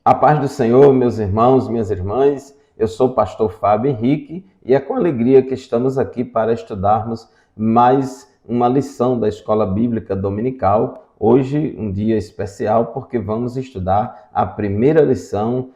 A paz do Senhor, meus irmãos, minhas irmãs, eu sou o pastor Fábio Henrique e é com alegria que estamos aqui para estudarmos mais uma lição da Escola Bíblica Dominical. Hoje, um dia especial, porque vamos estudar a primeira lição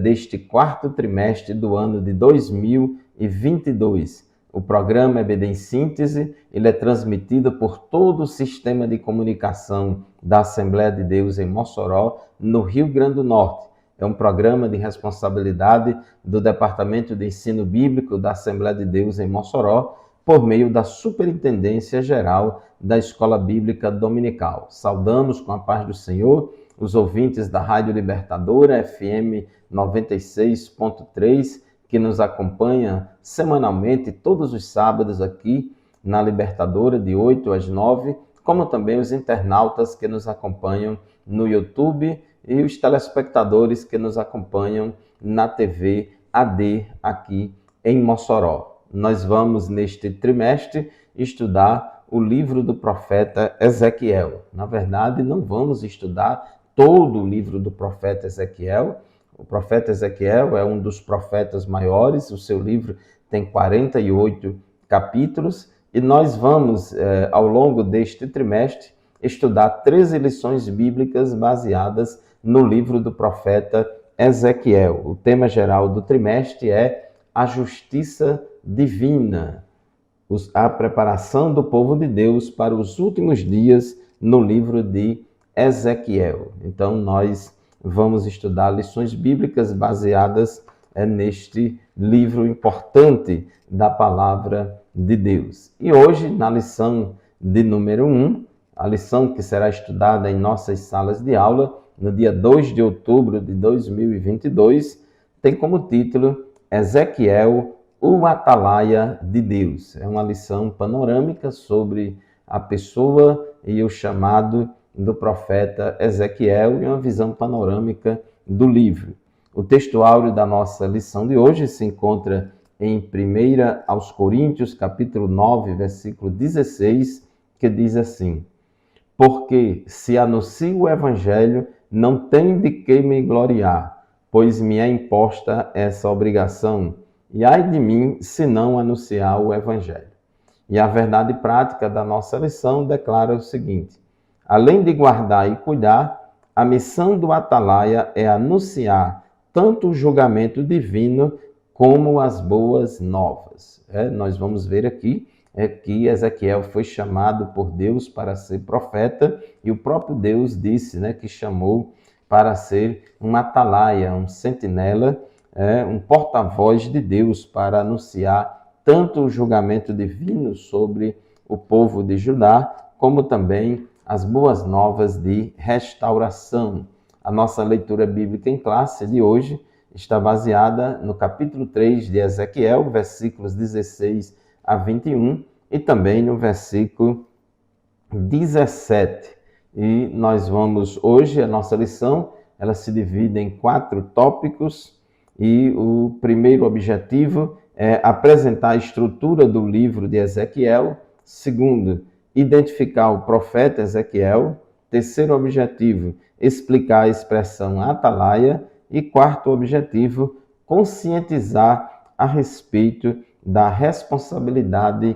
deste quarto trimestre do ano de 2022. O programa EBD em Síntese, ele é transmitido por todo o sistema de comunicação da Assembleia de Deus em Mossoró, no Rio Grande do Norte. É um programa de responsabilidade do Departamento de Ensino Bíblico da Assembleia de Deus em Mossoró, por meio da Superintendência Geral da Escola Bíblica Dominical. Saudamos com a paz do Senhor os ouvintes da Rádio Libertadora, FM 96.3, que nos acompanha semanalmente, todos os sábados aqui na Libertadora, de 8 às 9, como também os internautas que nos acompanham no YouTube e os telespectadores que nos acompanham na TV AD aqui em Mossoró. Nós vamos, neste trimestre, estudar o livro do profeta Ezequiel. Na verdade, não vamos estudar todo o livro do profeta Ezequiel. O profeta Ezequiel é um dos profetas maiores, o seu livro tem 48 capítulos, e nós vamos, ao longo deste trimestre, estudar 13 lições bíblicas baseadas no livro do profeta Ezequiel. O tema geral do trimestre é a justiça divina, a preparação do povo de Deus para os últimos dias no livro de Ezequiel. Então, nós vamos estudar lições bíblicas baseadas neste livro importante da palavra de Deus. E hoje, na lição de número 1, a lição que será estudada em nossas salas de aula, no dia 2 de outubro de 2022, tem como título Ezequiel, o Atalaia de Deus. É uma lição panorâmica sobre a pessoa e o chamado do profeta Ezequiel e uma visão panorâmica do livro. O texto áureo da nossa lição de hoje se encontra em 1 aos Coríntios, capítulo 9, versículo 16, que diz assim: porque se anuncio o evangelho, não tenho de que me gloriar, pois me é imposta essa obrigação, e ai de mim se não anunciar o evangelho. E a verdade prática da nossa lição declara o seguinte: além de guardar e cuidar, a missão do atalaia é anunciar tanto o julgamento divino como as boas novas. Nós vamos ver aqui que Ezequiel foi chamado por Deus para ser profeta, e o próprio Deus disse que chamou para ser um atalaia, um sentinela, um porta-voz de Deus para anunciar tanto o julgamento divino sobre o povo de Judá, como também as boas novas de restauração. A nossa leitura bíblica em classe de hoje está baseada no capítulo 3 de Ezequiel, versículos 16 a 21, e também no versículo 17. E nós vamos hoje, a nossa lição, ela se divide em 4 tópicos, e o primeiro objetivo é apresentar a estrutura do livro de Ezequiel. Segundo, identificar o profeta Ezequiel. Terceiro objetivo, explicar a expressão atalaia. E quarto objetivo, conscientizar a respeito da responsabilidade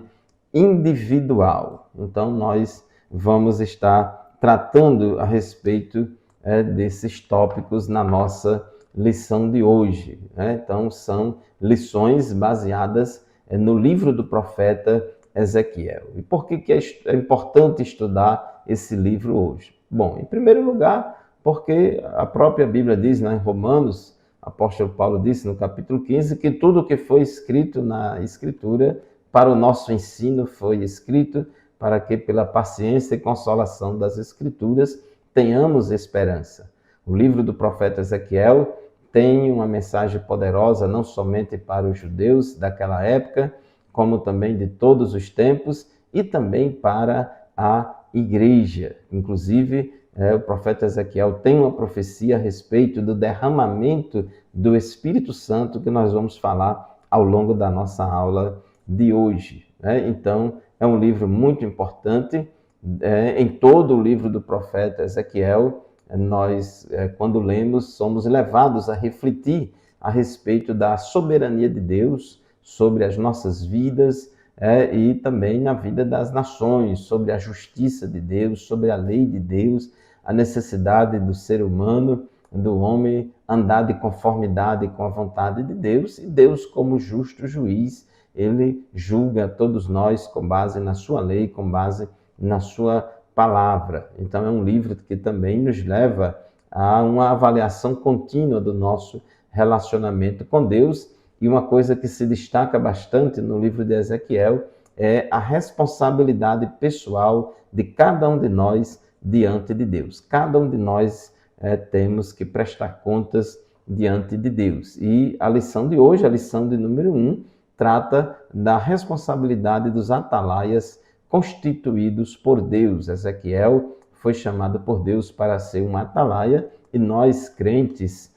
individual. Então, nós vamos estar tratando a respeito desses tópicos na nossa lição de hoje. Então, são lições baseadas no livro do profeta Ezequiel. E por que é importante estudar esse livro hoje? Bom, em primeiro lugar, porque a própria Bíblia diz, em Romanos, o apóstolo Paulo disse no capítulo 15, que tudo o que foi escrito na Escritura para o nosso ensino foi escrito para que, pela paciência e consolação das Escrituras, tenhamos esperança. O livro do profeta Ezequiel tem uma mensagem poderosa não somente para os judeus daquela época, como também de todos os tempos, e também para a igreja. Inclusive, o profeta Ezequiel tem uma profecia a respeito do derramamento do Espírito Santo, que nós vamos falar ao longo da nossa aula de hoje. Então, é um livro muito importante. Em todo o livro do profeta Ezequiel, nós, quando lemos, somos levados a refletir a respeito da soberania de Deus sobre as nossas vidas e também na vida das nações, sobre a justiça de Deus, sobre a lei de Deus, a necessidade do ser humano, do homem, andar de conformidade com a vontade de Deus, e Deus, como justo juiz, ele julga todos nós com base na sua lei, com base na sua palavra. Então é um livro que também nos leva a uma avaliação contínua do nosso relacionamento com Deus, e uma coisa que se destaca bastante no livro de Ezequiel é a responsabilidade pessoal de cada um de nós diante de Deus. Cada um de nós temos que prestar contas diante de Deus. E a lição de hoje, a lição de número 1, trata da responsabilidade dos atalaias constituídos por Deus. Ezequiel foi chamado por Deus para ser um atalaia, e nós, crentes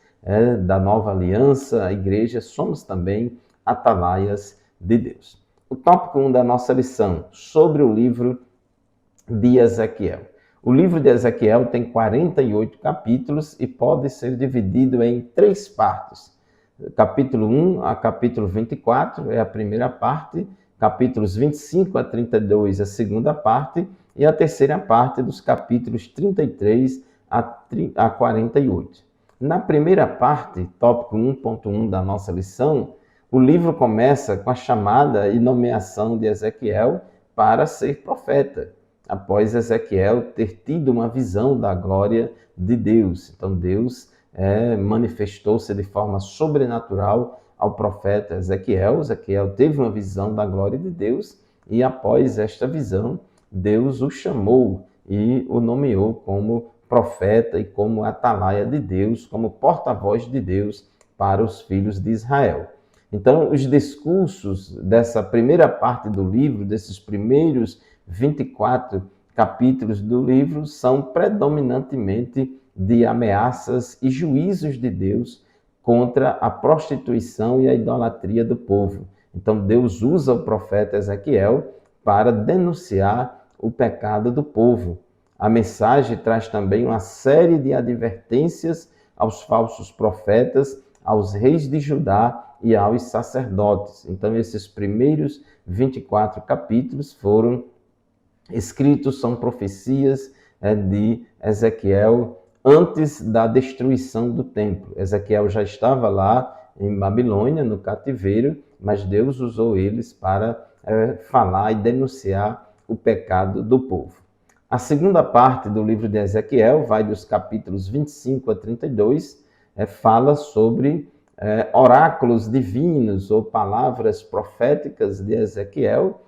da nova aliança, a igreja, somos também atalaias de Deus. O tópico 1 da nossa lição, sobre o livro de Ezequiel. O livro de Ezequiel tem 48 capítulos e pode ser dividido em 3 partes. Capítulo 1 a capítulo 24 é a primeira parte, capítulos 25 a 32 a segunda parte, e a terceira parte dos capítulos 33 a 48. Na primeira parte, tópico 1.1 da nossa lição, o livro começa com a chamada e nomeação de Ezequiel para ser profeta, após Ezequiel ter tido uma visão da glória de Deus. Então Deus manifestou-se de forma sobrenatural ao profeta Ezequiel. Ezequiel teve uma visão da glória de Deus, e após esta visão, Deus o chamou e o nomeou como profeta e como atalaia de Deus, como porta-voz de Deus para os filhos de Israel. Então, os discursos dessa primeira parte do livro, desses primeiros 24 capítulos do livro, são predominantemente de ameaças e juízos de Deus contra a prostituição e a idolatria do povo. Então, Deus usa o profeta Ezequiel para denunciar o pecado do povo. A mensagem traz também uma série de advertências aos falsos profetas, aos reis de Judá e aos sacerdotes. Então, esses primeiros 24 capítulos foram escritos, são profecias de Ezequiel antes da destruição do templo. Ezequiel já estava lá em Babilônia, no cativeiro, mas Deus usou eles para falar e denunciar o pecado do povo. A segunda parte do livro de Ezequiel vai dos capítulos 25 a 32, fala sobre oráculos divinos ou palavras proféticas de Ezequiel,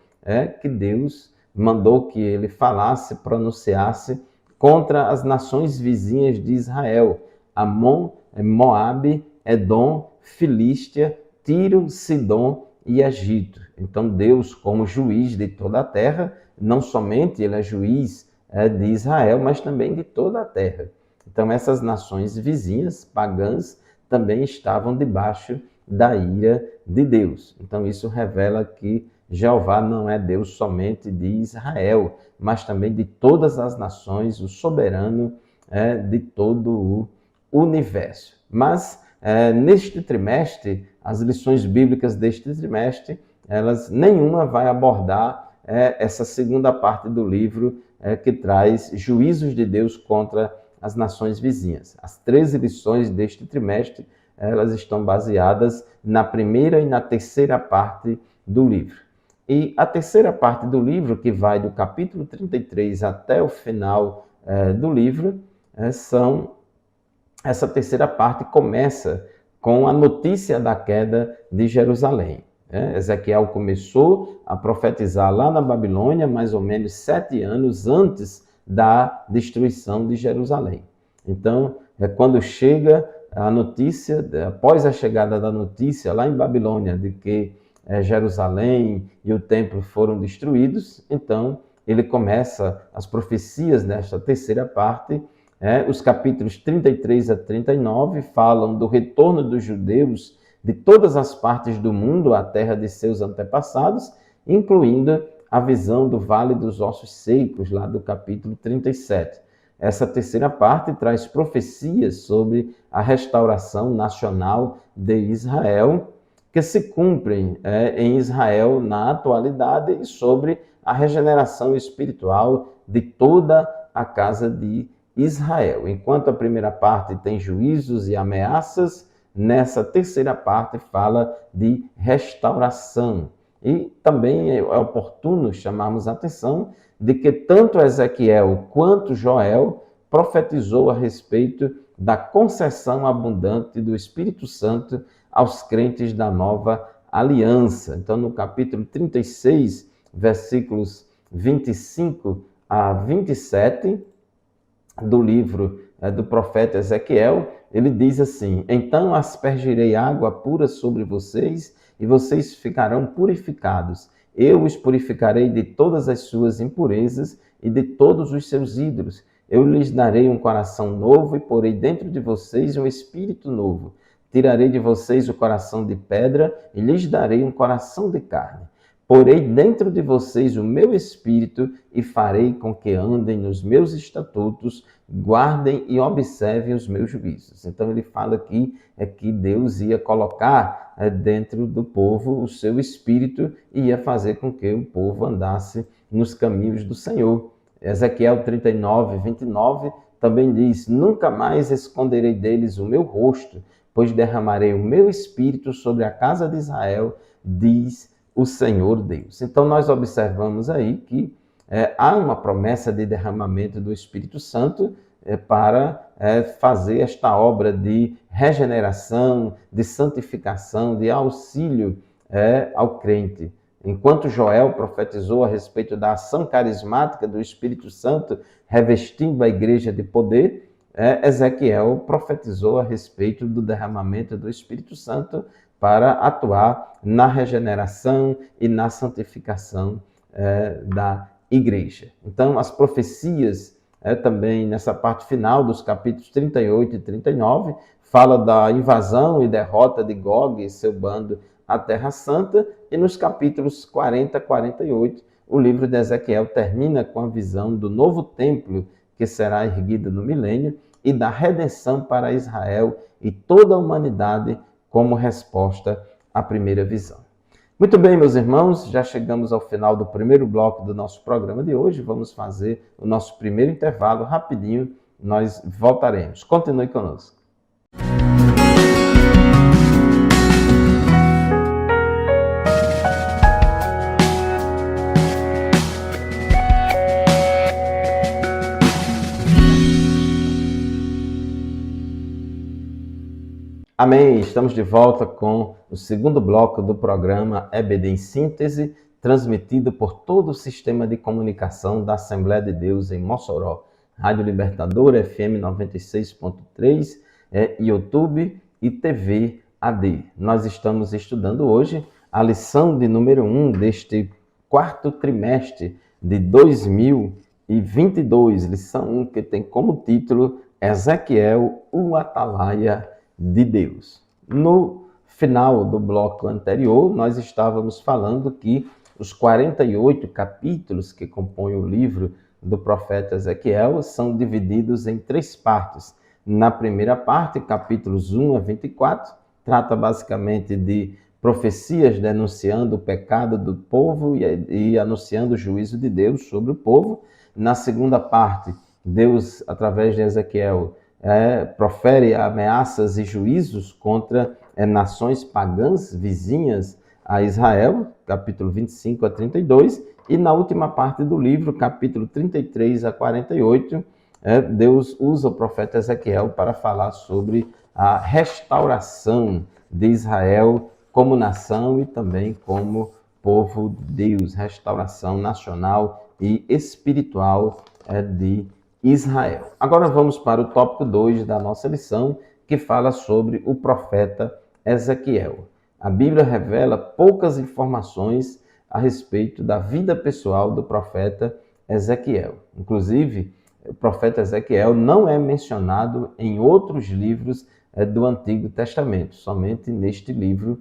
que Deus mandou que ele falasse, pronunciasse contra as nações vizinhas de Israel: Amon, Moabe, Edom, Filístia, Tiro, Sidom e Egito. Então Deus, como juiz de toda a terra, não somente ele é juiz de Israel, mas também de toda a terra. Então essas nações vizinhas, pagãs, também estavam debaixo da ira de Deus. Então isso revela que Jeová não é Deus somente de Israel, mas também de todas as nações, o soberano de todo o universo. Mas neste trimestre, as lições bíblicas deste trimestre, nenhuma vai abordar essa segunda parte do livro que traz juízos de Deus contra as nações vizinhas. As 13 lições deste trimestre, elas estão baseadas na primeira e na terceira parte do livro. E a terceira parte do livro, que vai do capítulo 33 até o final do livro, essa terceira parte começa com a notícia da queda de Jerusalém. Ezequiel começou a profetizar lá na Babilônia, mais ou menos 7 anos antes da destruição de Jerusalém. Então, quando chega a notícia, após a chegada da notícia lá em Babilônia, de que Jerusalém e o templo foram destruídos, então ele começa as profecias nesta terceira parte. Os capítulos 33 a 39 falam do retorno dos judeus de todas as partes do mundo à terra de seus antepassados, incluindo a visão do Vale dos Ossos Secos, lá do capítulo 37. Essa terceira parte traz profecias sobre a restauração nacional de Israel, que se cumprem em Israel na atualidade, e sobre a regeneração espiritual de toda a casa de Israel. Enquanto a primeira parte tem juízos e ameaças, nessa terceira parte fala de restauração. E também é oportuno chamarmos a atenção de que tanto Ezequiel quanto Joel profetizou a respeito da concessão abundante do Espírito Santo aos crentes da nova aliança. Então, no capítulo 36, versículos 25 a 27 do livro do profeta Ezequiel, ele diz assim: então aspergirei água pura sobre vocês e vocês ficarão purificados. Eu os purificarei de todas as suas impurezas e de todos os seus ídolos. Eu lhes darei um coração novo e porei dentro de vocês um espírito novo. Tirarei de vocês o coração de pedra e lhes darei um coração de carne. Porei dentro de vocês o meu espírito e farei com que andem nos meus estatutos, guardem e observem os meus juízos. Então ele fala aqui que Deus ia colocar dentro do povo o seu espírito e ia fazer com que o povo andasse nos caminhos do Senhor. Ezequiel 39, 29 também diz: nunca mais esconderei deles o meu rosto, pois derramarei o meu espírito sobre a casa de Israel, diz o Senhor Deus. Então nós observamos aí que há uma promessa de derramamento do Espírito Santo para fazer esta obra de regeneração, de santificação, de auxílio ao crente. Enquanto Joel profetizou a respeito da ação carismática do Espírito Santo revestindo a igreja de poder, Ezequiel profetizou a respeito do derramamento do Espírito Santo para atuar na regeneração e na santificação da igreja. Então, as profecias também nessa parte final dos capítulos 38 e 39 fala da invasão e derrota de Gog e seu bando à Terra Santa, e nos capítulos 40 a 48 o livro de Ezequiel termina com a visão do novo templo que será erguido no milênio e da redenção para Israel e toda a humanidade como resposta à primeira visão. Muito bem, meus irmãos, já chegamos ao final do primeiro bloco do nosso programa de hoje. Vamos fazer o nosso primeiro intervalo rapidinho. Nós voltaremos. Continue conosco. Amém, estamos de volta com o segundo bloco do programa EBD em Síntese, transmitido por todo o sistema de comunicação da Assembleia de Deus em Mossoró, Rádio Libertadora, FM 96.3, YouTube e TV AD. Nós estamos estudando hoje a lição de número 1 deste quarto trimestre de 2022, lição 1, que tem como título Ezequiel, o Atalaia de Deus. No final do bloco anterior, nós estávamos falando que os 48 capítulos que compõem o livro do profeta Ezequiel são divididos em 3 partes. Na primeira parte, capítulos 1 a 24, trata basicamente de profecias denunciando o pecado do povo e anunciando o juízo de Deus sobre o povo. Na segunda parte, Deus, através de Ezequiel, profere ameaças e juízos contra nações pagãs vizinhas a Israel, capítulo 25 a 32, e na última parte do livro, capítulo 33 a 48, Deus usa o profeta Ezequiel para falar sobre a restauração de Israel como nação e também como povo de Deus, restauração nacional e espiritual de Israel. Agora vamos para o tópico 2 da nossa lição, que fala sobre o profeta Ezequiel. A Bíblia revela poucas informações a respeito da vida pessoal do profeta Ezequiel. Inclusive, o profeta Ezequiel não é mencionado em outros livros do Antigo Testamento, somente neste livro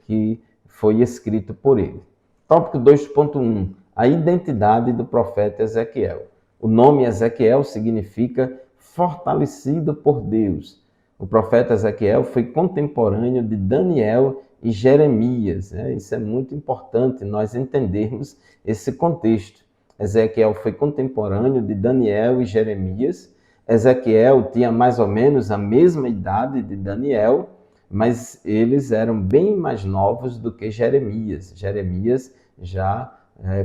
que foi escrito por ele. Tópico 2.1. A identidade do profeta Ezequiel. O nome Ezequiel significa fortalecido por Deus. O profeta Ezequiel foi contemporâneo de Daniel e Jeremias. Isso é muito importante nós entendermos esse contexto. Ezequiel foi contemporâneo de Daniel e Jeremias. Ezequiel tinha mais ou menos a mesma idade de Daniel, mas eles eram bem mais novos do que Jeremias. Jeremias já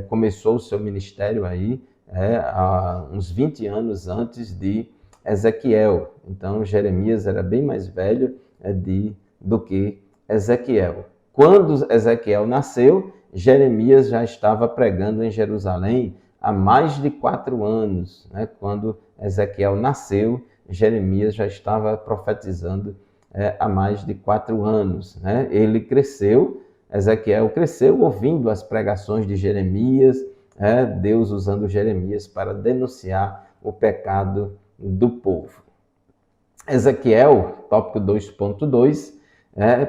começou o seu ministério aí há uns 20 anos antes de Ezequiel. Então, Jeremias era bem mais velho do que Ezequiel. Quando Ezequiel nasceu, Jeremias já estava pregando em Jerusalém há mais de 4 anos. Quando Ezequiel nasceu, Jeremias já estava profetizando há mais de 4 anos. Ele cresceu, Ezequiel cresceu ouvindo as pregações de Jeremias, Deus usando Jeremias para denunciar o pecado do povo. Ezequiel, tópico 2.2,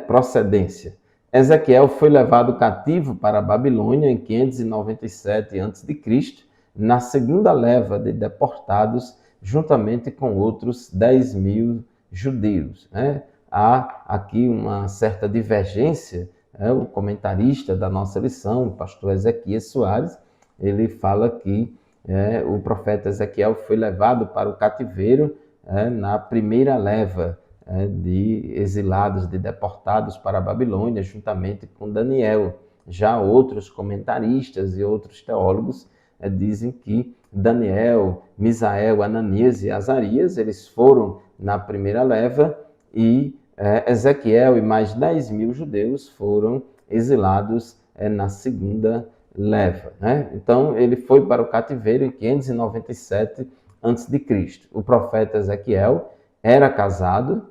procedência. Ezequiel foi levado cativo para a Babilônia em 597 a.C., na segunda leva de deportados, juntamente com outros 10.000 judeus. Há aqui uma certa divergência. O comentarista da nossa lição, o pastor Ezequias Soares, ele fala que o profeta Ezequiel foi levado para o cativeiro na primeira leva de exilados, de deportados para a Babilônia, juntamente com Daniel. Já outros comentaristas e outros teólogos dizem que Daniel, Misael, Ananias e Azarias, eles foram na primeira leva e Ezequiel e mais 10.000 judeus foram exilados na segunda leva. Então, ele foi para o cativeiro em 597 a.C. O profeta Ezequiel era casado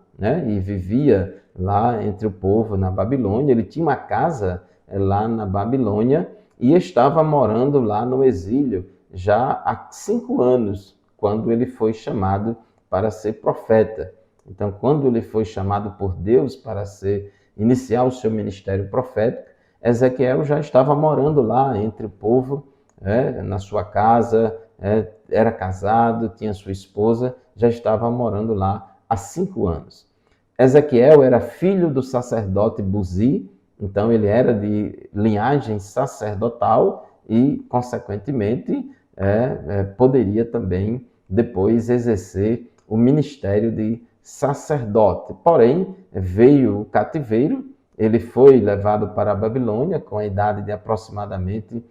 e vivia lá entre o povo na Babilônia. Ele tinha uma casa lá na Babilônia e estava morando lá no exílio já há 5 anos, quando ele foi chamado para ser profeta. Então, quando ele foi chamado por Deus para iniciar o seu ministério profético, Ezequiel já estava morando lá entre o povo, na sua casa, era casado, tinha sua esposa, já estava morando lá há 5 anos. Ezequiel era filho do sacerdote Buzi, então ele era de linhagem sacerdotal e, consequentemente, poderia também depois exercer o ministério de sacerdote. Porém, veio o cativeiro, ele foi levado para a Babilônia com a idade de aproximadamente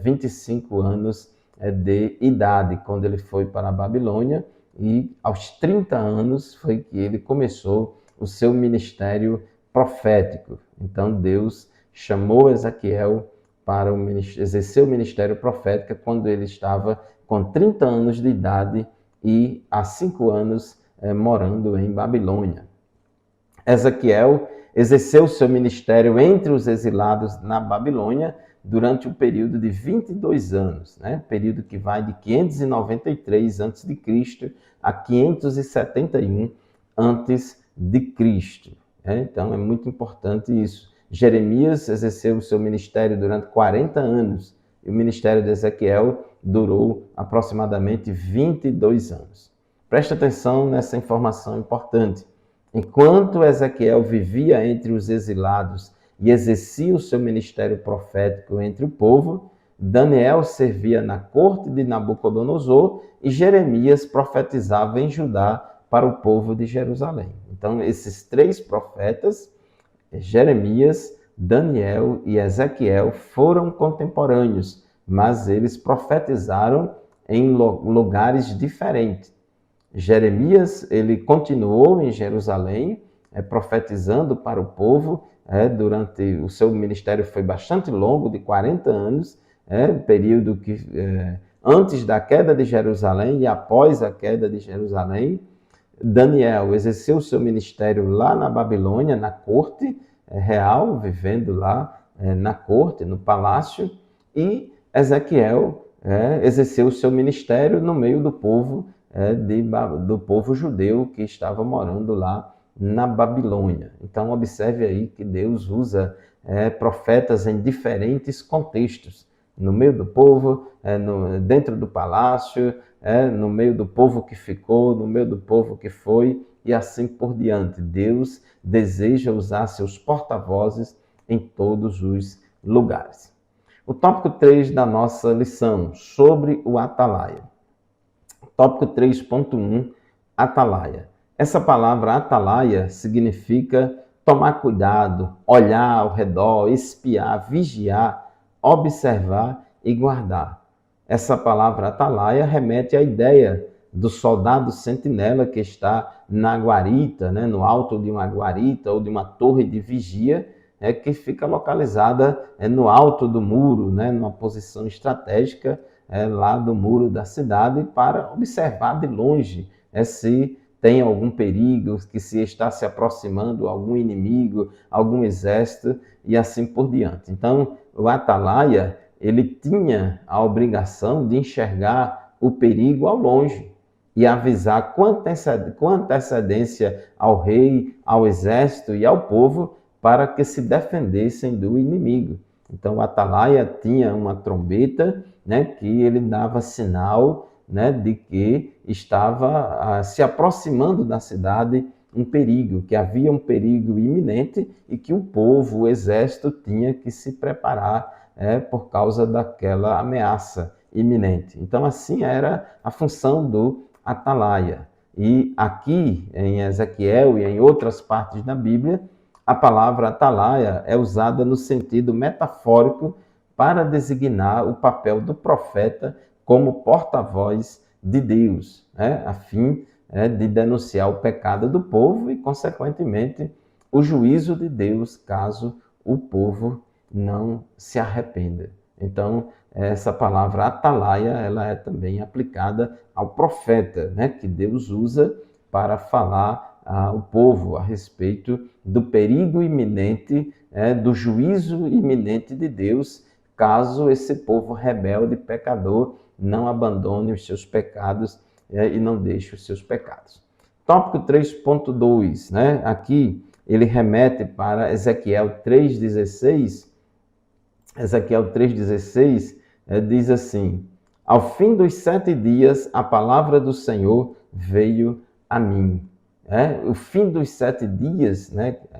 25 anos de idade, quando ele foi para a Babilônia, e aos 30 anos foi que ele começou o seu ministério profético. Então Deus chamou Ezequiel para exercer o ministério profético quando ele estava com 30 anos de idade e há 5 anos morando em Babilônia. Ezequiel exerceu seu ministério entre os exilados na Babilônia durante o período de 22 anos, período que vai de 593 a.C. a 571 a.C. Então é muito importante isso. Jeremias exerceu o seu ministério durante 40 anos e o ministério de Ezequiel durou aproximadamente 22 anos. Preste atenção nessa informação importante. Enquanto Ezequiel vivia entre os exilados e exercia o seu ministério profético entre o povo, Daniel servia na corte de Nabucodonosor e Jeremias profetizava em Judá para o povo de Jerusalém. Então, esses 3 profetas, Jeremias, Daniel e Ezequiel, foram contemporâneos, mas eles profetizaram em lugares diferentes. Jeremias, ele continuou em Jerusalém, profetizando para o povo, durante o seu ministério foi bastante longo, de 40 anos, período que antes da queda de Jerusalém e após a queda de Jerusalém. Daniel exerceu o seu ministério lá na Babilônia, na corte real, vivendo lá na corte, no palácio, e Ezequiel exerceu o seu ministério no meio do povo, do povo judeu que estava morando lá na Babilônia. Então, observe aí que Deus usa profetas em diferentes contextos, no meio do povo, dentro do palácio, no meio do povo que ficou, no meio do povo que foi, e assim por diante. Deus deseja usar seus porta-vozes em todos os lugares. O tópico 3 da nossa lição, sobre o atalaia. Tópico 3.1, atalaia. Essa palavra atalaia significa tomar cuidado, olhar ao redor, espiar, vigiar, observar e guardar. Essa palavra atalaia remete à ideia do soldado sentinela que está na guarita, no alto de uma guarita ou de uma torre de vigia, que fica localizada no alto do muro, numa posição estratégica lá do muro da cidade, para observar de longe se tem algum perigo, que se está se aproximando algum inimigo, algum exército e assim por diante. Então, o atalaia, ele tinha a obrigação de enxergar o perigo ao longe e avisar com antecedência ao rei, ao exército e ao povo para que se defendessem do inimigo. Então, o atalaia tinha uma trombeta, que ele dava sinal, de que estava se aproximando da cidade um perigo, que havia um perigo iminente e que o povo, o exército, tinha que se preparar por causa daquela ameaça iminente. Então, assim era a função do atalaia. E aqui, em Ezequiel e em outras partes da Bíblia, a palavra atalaia é usada no sentido metafórico para designar o papel do profeta como porta-voz de Deus, a fim de denunciar o pecado do povo e, consequentemente, o juízo de Deus caso o povo não se arrependa. Então, essa palavra atalaia, ela é também aplicada ao profeta, que Deus usa para falar ao povo a respeito do perigo iminente, do juízo iminente de Deus, caso esse povo rebelde e pecador não abandone os seus pecados e não deixe os seus pecados. Tópico 3.2, aqui ele remete para Ezequiel 3.16. Ezequiel 3.16 diz assim: ao fim dos 7 dias, a palavra do Senhor veio a mim. O fim dos 7 dias,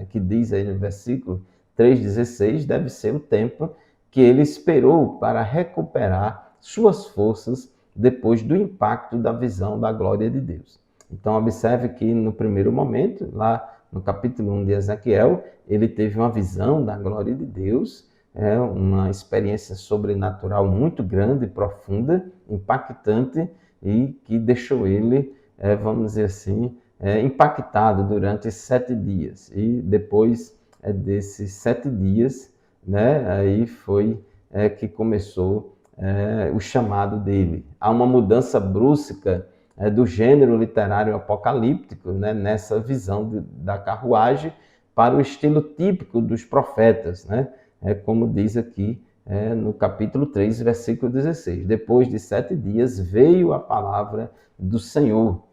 que diz aí no versículo 3.16, deve ser o tempo que ele esperou para recuperar suas forças depois do impacto da visão da glória de Deus. Então, observe que no primeiro momento, lá no capítulo 1 de Ezequiel, ele teve uma visão da glória de Deus, uma experiência sobrenatural muito grande, profunda, impactante, e que deixou ele, vamos dizer assim, impactado durante 7 dias. E depois desses 7 dias, aí foi que começou o chamado dele. Há uma mudança brusca do gênero literário apocalíptico, nessa visão da carruagem, para o estilo típico dos profetas, como diz aqui no capítulo 3, versículo 16. Depois de 7 dias veio a palavra do Senhor.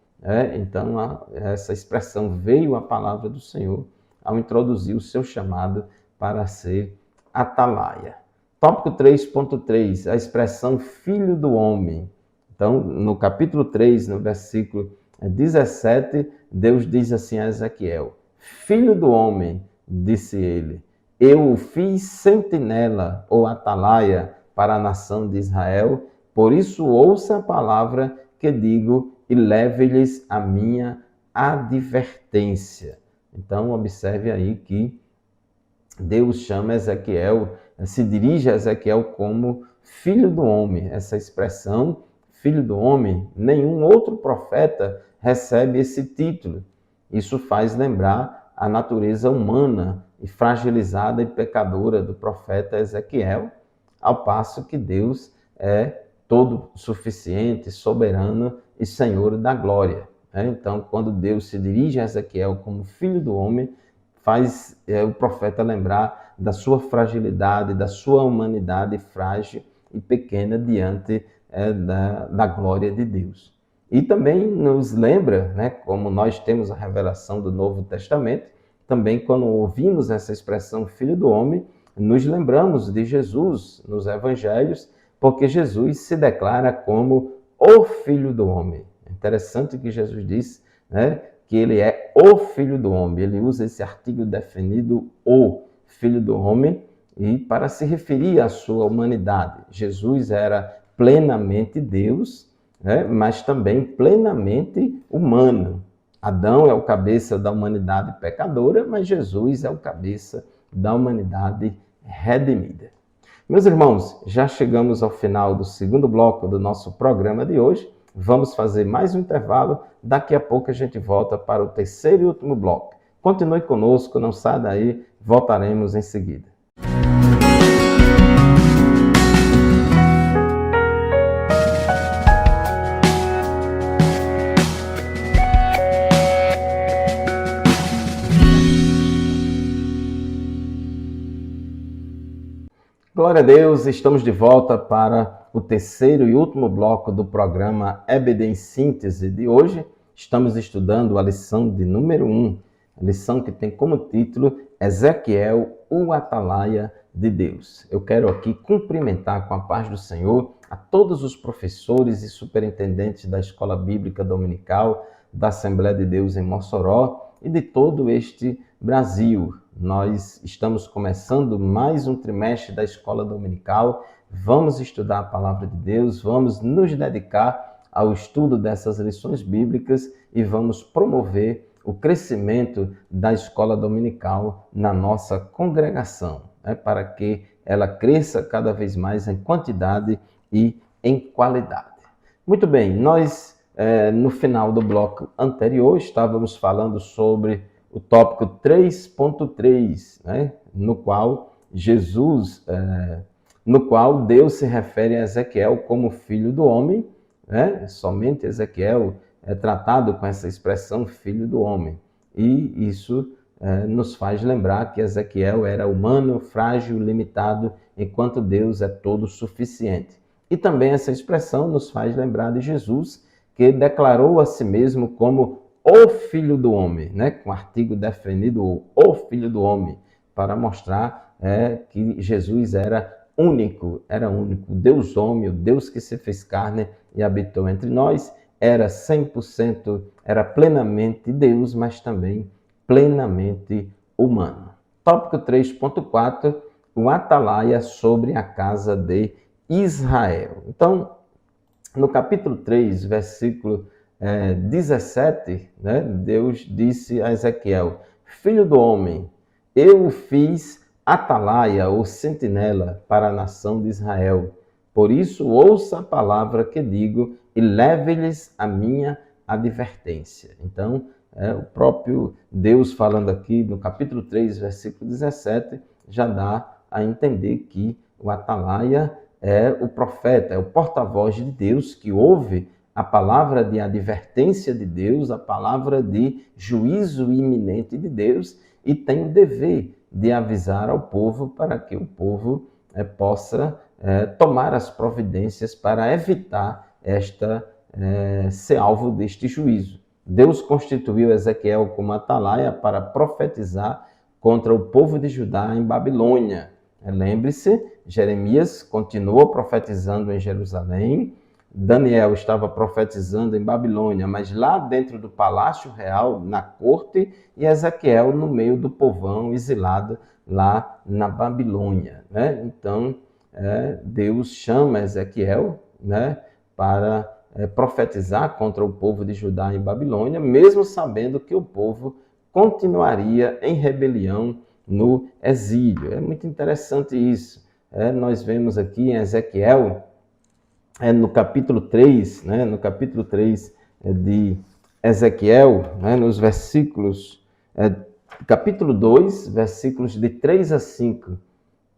Então, essa expressão veio a palavra do Senhor ao introduzir o seu chamado para ser atalaia. Tópico 3.3, a expressão filho do homem. Então, no capítulo 3, no versículo 17, Deus diz assim a Ezequiel: filho do homem, disse ele, eu o fiz sentinela ou atalaia para a nação de Israel, por isso ouça a palavra que digo e leve-lhes a minha advertência. Então, observe aí que Deus chama Ezequiel, se dirige a Ezequiel como filho do homem. Essa expressão, filho do homem, nenhum outro profeta recebe esse título. Isso faz lembrar a natureza humana e fragilizada e pecadora do profeta Ezequiel, ao passo que Deus é todo suficiente, soberano e Senhor da glória. Então, quando Deus se dirige a Ezequiel como filho do homem, faz o profeta lembrar da sua fragilidade, da sua humanidade frágil e pequena diante da glória de Deus. E também nos lembra, como nós temos a revelação do Novo Testamento, também quando ouvimos essa expressão filho do homem, nos lembramos de Jesus nos evangelhos, porque Jesus se declara como o Filho do Homem. É interessante que Jesus disse, né, que ele é o Filho do Homem. Ele usa esse artigo definido, o Filho do Homem, e para se referir à sua humanidade. Jesus era plenamente Deus, né, mas também plenamente humano. Adão é o cabeça da humanidade pecadora, mas Jesus é o cabeça da humanidade redimida. Meus irmãos, já chegamos ao final do segundo bloco do nosso programa de hoje. Vamos fazer mais um intervalo. Daqui a pouco a gente volta para o terceiro e último bloco. Continue conosco, não saia daí, voltaremos em seguida. Glória a Deus, estamos de volta para o terceiro e último bloco do programa EBD em Síntese de hoje. Estamos estudando a lição de número 1, a lição que tem como título Ezequiel, o Atalaia de Deus. Eu quero aqui cumprimentar com a paz do Senhor a todos os professores e superintendentes da Escola Bíblica Dominical, da Assembleia de Deus em Mossoró e de todo este Brasil. Nós estamos começando mais um trimestre da Escola Dominical. Vamos estudar a Palavra de Deus, vamos nos dedicar ao estudo dessas lições bíblicas e vamos promover o crescimento da Escola Dominical na nossa congregação, para que ela cresça cada vez mais em quantidade e em qualidade. Muito bem, nós no final do bloco anterior estávamos falando sobre o tópico 3.3, né? no qual Deus se refere a Ezequiel como filho do homem, né? Somente Ezequiel é tratado com essa expressão filho do homem. E isso nos faz lembrar que Ezequiel era humano, frágil, limitado, enquanto Deus é todo suficiente. E também essa expressão nos faz lembrar de Jesus, que declarou a si mesmo como o Filho do Homem, né? Com o artigo definido, o Filho do Homem, para mostrar que Jesus era único, Deus homem, o Deus que se fez carne e habitou entre nós, era 100%, era plenamente Deus, mas também plenamente humano. Tópico 3.4, o Atalaia sobre a casa de Israel. Então, no capítulo 3, versículo 17, né, Deus disse a Ezequiel, filho do homem, eu o fiz atalaia ou sentinela para a nação de Israel. Por isso, ouça a palavra que digo e leve-lhes a minha advertência. Então, o próprio Deus falando aqui no capítulo 3, versículo 17, já dá a entender que o atalaia é o profeta, é o porta-voz de Deus que ouve a palavra de advertência de Deus, a palavra de juízo iminente de Deus e tem o dever de avisar ao povo para que o povo possa tomar as providências para evitar ser alvo deste juízo. Deus constituiu Ezequiel como atalaia para profetizar contra o povo de Judá em Babilônia. Lembre-se, Jeremias continuou profetizando em Jerusalém, Daniel estava profetizando em Babilônia, mas lá dentro do palácio real, na corte, e Ezequiel no meio do povão exilado lá na Babilônia, né? Então, Deus chama Ezequiel, né, para profetizar contra o povo de Judá em Babilônia, mesmo sabendo que o povo continuaria em rebelião no exílio. É muito interessante isso. Nós vemos aqui em Ezequiel, no capítulo 3, né, no capítulo 3 de Ezequiel, né, nos versículos, capítulo 2, versículos de 3 a 5,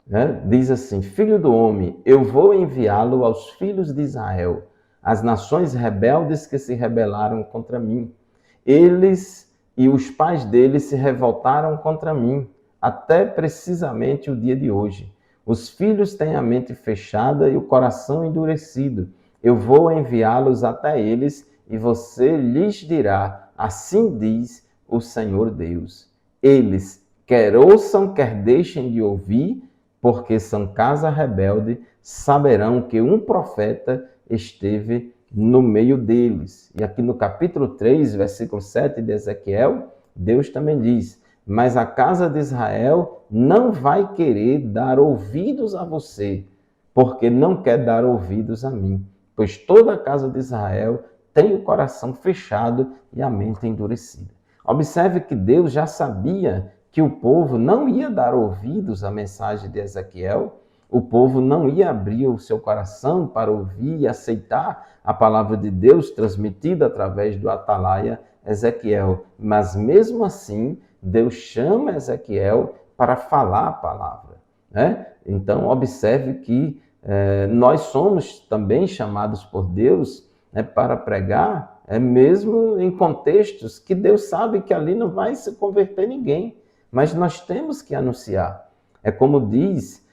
né, diz assim, filho do homem, eu vou enviá-lo aos filhos de Israel, as nações rebeldes que se rebelaram contra mim. Eles e os pais deles se revoltaram contra mim, até precisamente o dia de hoje. Os filhos têm a mente fechada e o coração endurecido. Eu vou enviá-los até eles e você lhes dirá, assim diz o Senhor Deus. Eles, quer ouçam, quer deixem de ouvir, porque são casa rebelde, saberão que um profeta esteve no meio deles. E aqui no capítulo 3, versículo 7 de Ezequiel, Deus também diz: mas a casa de Israel não vai querer dar ouvidos a você, porque não quer dar ouvidos a mim. Pois toda a casa de Israel tem o coração fechado e a mente endurecida. Observe que Deus já sabia que o povo não ia dar ouvidos à mensagem de Ezequiel, o povo não ia abrir o seu coração para ouvir e aceitar a palavra de Deus transmitida através do atalaia Ezequiel. Mas mesmo assim, Deus chama Ezequiel para falar a palavra, né? Então, observe que nós somos também chamados por Deus, né, para pregar, mesmo em contextos que Deus sabe que ali não vai se converter ninguém, mas nós temos que anunciar. É como diz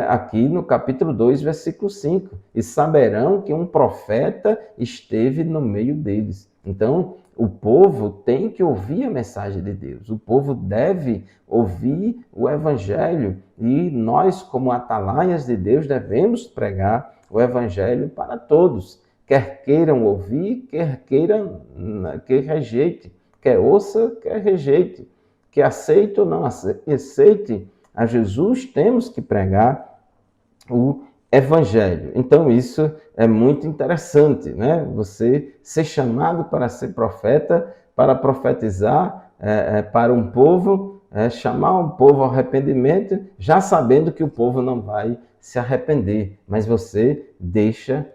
aqui no capítulo 2, versículo 5, e saberão que um profeta esteve no meio deles. Então, o povo tem que ouvir a mensagem de Deus, o povo deve ouvir o evangelho, e nós, como atalaias de Deus, devemos pregar o evangelho para todos, quer queiram ouvir, quer queiram que rejeite, quer ouça, quer rejeite, que aceite ou não aceite a Jesus, temos que pregar o evangelho. Então isso é muito interessante, né? Você ser chamado para ser profeta, para profetizar para um povo, chamar um povo ao arrependimento, já sabendo que o povo não vai se arrepender, mas você deixa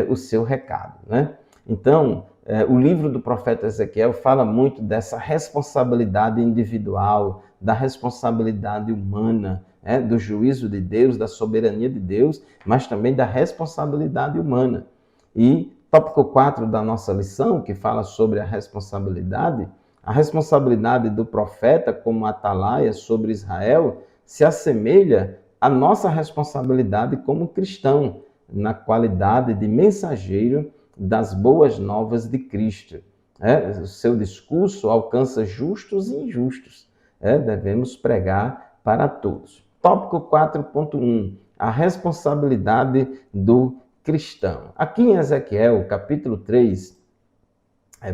o seu recado, né? Então, o livro do profeta Ezequiel fala muito dessa responsabilidade individual, da responsabilidade humana, do juízo de Deus, da soberania de Deus, mas também da responsabilidade humana. E tópico 4 da nossa lição, que fala sobre a responsabilidade do profeta como atalaia sobre Israel, se assemelha à nossa responsabilidade como cristão, na qualidade de mensageiro das boas novas de Cristo. O seu discurso alcança justos e injustos. Devemos pregar para todos. Tópico 4.1, a responsabilidade do cristão. Aqui em Ezequiel, capítulo 3,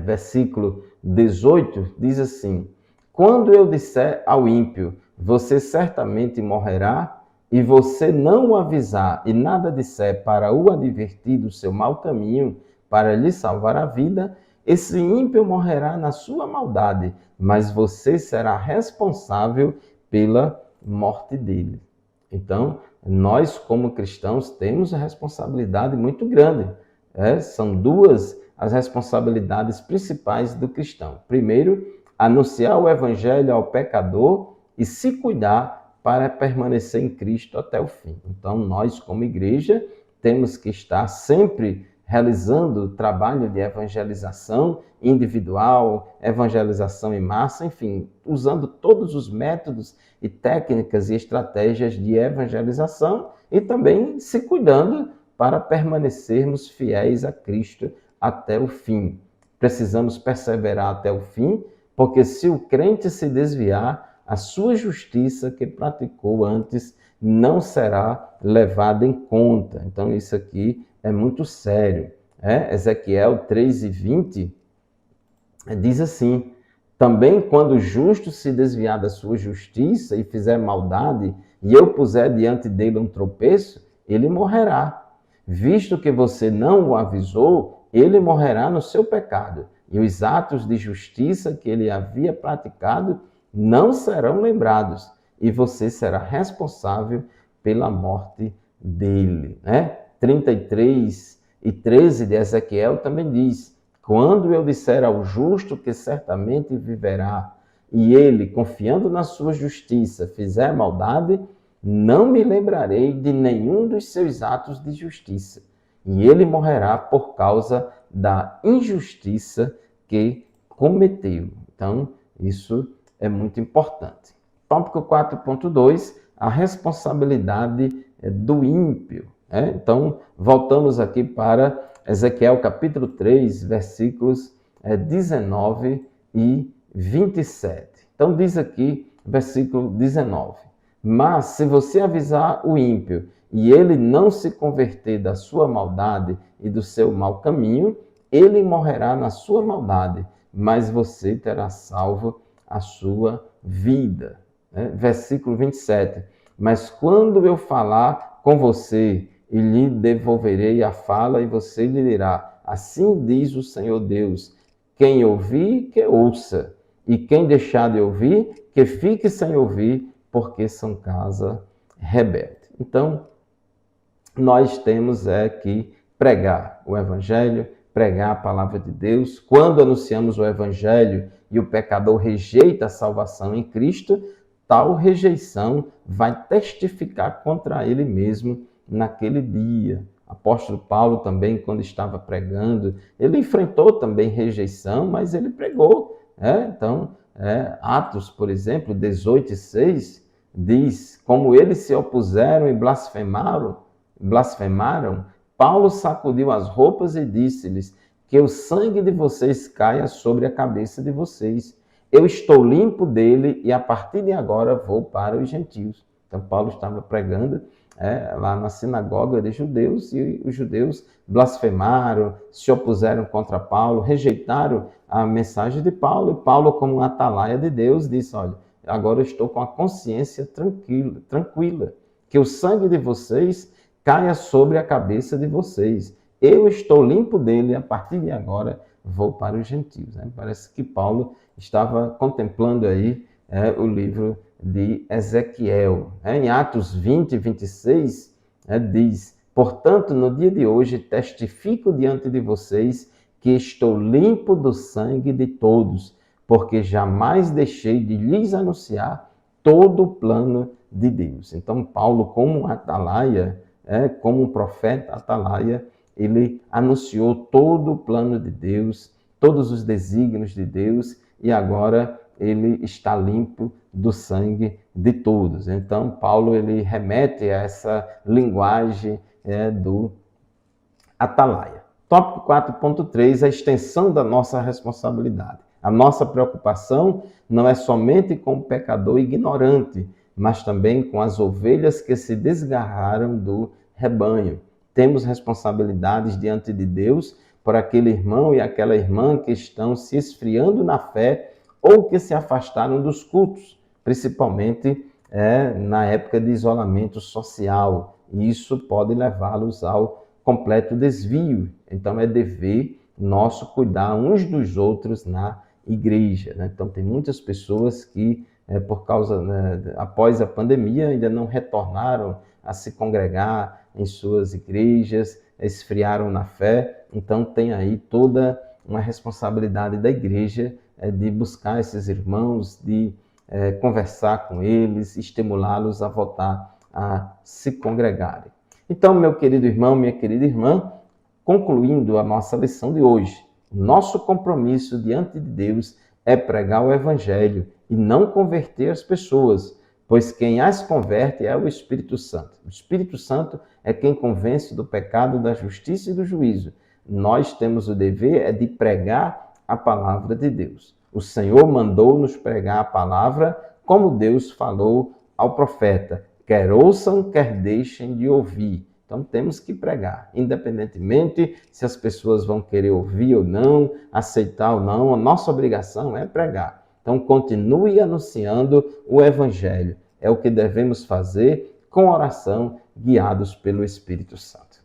versículo 18, diz assim: quando eu disser ao ímpio, você certamente morrerá, e você não o avisar e nada disser para o advertir do seu mau caminho, para lhe salvar a vida, esse ímpio morrerá na sua maldade, mas você será responsável pela morte dele. Então, nós como cristãos temos uma responsabilidade muito grande. São duas as responsabilidades principais do cristão. Primeiro, anunciar o evangelho ao pecador e se cuidar para permanecer em Cristo até o fim. Então, nós como igreja temos que estar sempre realizando trabalho de evangelização individual, evangelização em massa, enfim, usando todos os métodos e técnicas e estratégias de evangelização e também se cuidando para permanecermos fiéis a Cristo até o fim. Precisamos perseverar até o fim, porque se o crente se desviar, a sua justiça que praticou antes não será levada em conta. Então, isso aqui é muito sério. Ezequiel 3:20 diz assim: também quando o justo se desviar da sua justiça e fizer maldade, e eu puser diante dele um tropeço, ele morrerá. Visto que você não o avisou, ele morrerá no seu pecado, e os atos de justiça que ele havia praticado não serão lembrados, e você será responsável pela morte dele. 33:13 de Ezequiel também diz: quando eu disser ao justo que certamente viverá, e ele, confiando na sua justiça, fizer maldade, não me lembrarei de nenhum dos seus atos de justiça, e ele morrerá por causa da injustiça que cometeu. Então, isso é muito importante. Tópico 4.2, a responsabilidade do ímpio. Então, voltamos aqui para Ezequiel capítulo 3, versículos 19 e 27. Então, diz aqui, versículo 19: Mas se você avisar o ímpio e ele não se converter da sua maldade e do seu mau caminho, ele morrerá na sua maldade, mas você terá salvo a sua vida. Versículo 27. Mas quando eu falar com você e lhe devolverei a fala, e você lhe dirá: assim diz o Senhor Deus, quem ouvir, que ouça, e quem deixar de ouvir, que fique sem ouvir, porque são casa rebelde. Então, nós temos que pregar o Evangelho, pregar a palavra de Deus. Quando anunciamos o Evangelho e o pecador rejeita a salvação em Cristo, tal rejeição vai testificar contra ele mesmo naquele dia. Apóstolo Paulo também, quando estava pregando, ele enfrentou também rejeição, mas ele pregou. Então, Atos, por exemplo, 18:6, diz: como eles se opuseram e blasfemaram, Paulo sacudiu as roupas e disse-lhes: que o sangue de vocês caia sobre a cabeça de vocês. Eu estou limpo dele e a partir de agora vou para os gentios. Então, Paulo estava pregando lá na sinagoga de judeus, e os judeus blasfemaram, se opuseram contra Paulo, rejeitaram a mensagem de Paulo, e Paulo, como um atalaia de Deus, disse: olha, agora eu estou com a consciência tranquila, que o sangue de vocês caia sobre a cabeça de vocês. Eu estou limpo dele, e a partir de agora vou para os gentios. Parece que Paulo estava contemplando aí o livro de Ezequiel. Em Atos 20:26, diz: portanto, no dia de hoje testifico diante de vocês que estou limpo do sangue de todos, porque jamais deixei de lhes anunciar todo o plano de Deus. Então, Paulo, como um atalaia, como um profeta atalaia, ele anunciou todo o plano de Deus, todos os desígnios de Deus, e agora ele está limpo do sangue de todos. Então, Paulo ele remete a essa linguagem do atalaia. Tópico 4.3, a extensão da nossa responsabilidade. A nossa preocupação não é somente com o pecador ignorante, mas também com as ovelhas que se desgarraram do rebanho. Temos responsabilidades diante de Deus por aquele irmão e aquela irmã que estão se esfriando na fé ou que se afastaram dos cultos, principalmente na época de isolamento social. E isso pode levá-los ao completo desvio. Então é dever nosso cuidar uns dos outros na igreja. Então tem muitas pessoas que, após a pandemia, ainda não retornaram a se congregar em suas igrejas, esfriaram na fé. Então tem aí toda uma responsabilidade da igreja de buscar esses irmãos, de conversar com eles, estimulá-los a voltar a se congregarem. Então, meu querido irmão, minha querida irmã, concluindo a nossa lição de hoje, nosso compromisso diante de Deus é pregar o Evangelho e não converter as pessoas, pois quem as converte é o Espírito Santo. O Espírito Santo é quem convence do pecado, da justiça e do juízo. Nós temos o dever de pregar a palavra de Deus. O Senhor mandou-nos pregar a palavra como Deus falou ao profeta. Quer ouçam, quer deixem de ouvir. Então temos que pregar, independentemente se as pessoas vão querer ouvir ou não, aceitar ou não, a nossa obrigação é pregar. Então continue anunciando o Evangelho. É o que devemos fazer com oração, guiados pelo Espírito Santo.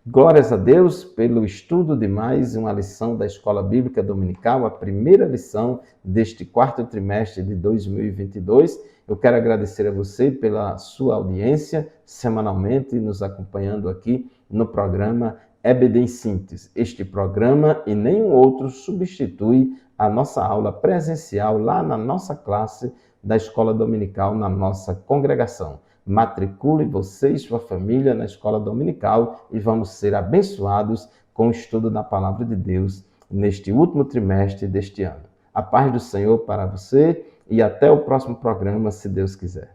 Glórias a Deus pelo estudo de mais uma lição da Escola Bíblica Dominical, a primeira lição deste quarto trimestre de 2022. Eu quero agradecer a você pela sua audiência, semanalmente nos acompanhando aqui no programa EBD em Síntese. Este programa e nenhum outro substitui a nossa aula presencial lá na nossa classe da Escola Dominical, na nossa congregação. Matricule você e sua família na Escola Dominical e vamos ser abençoados com o estudo da Palavra de Deus neste último trimestre deste ano. A paz do Senhor para você e até o próximo programa, se Deus quiser.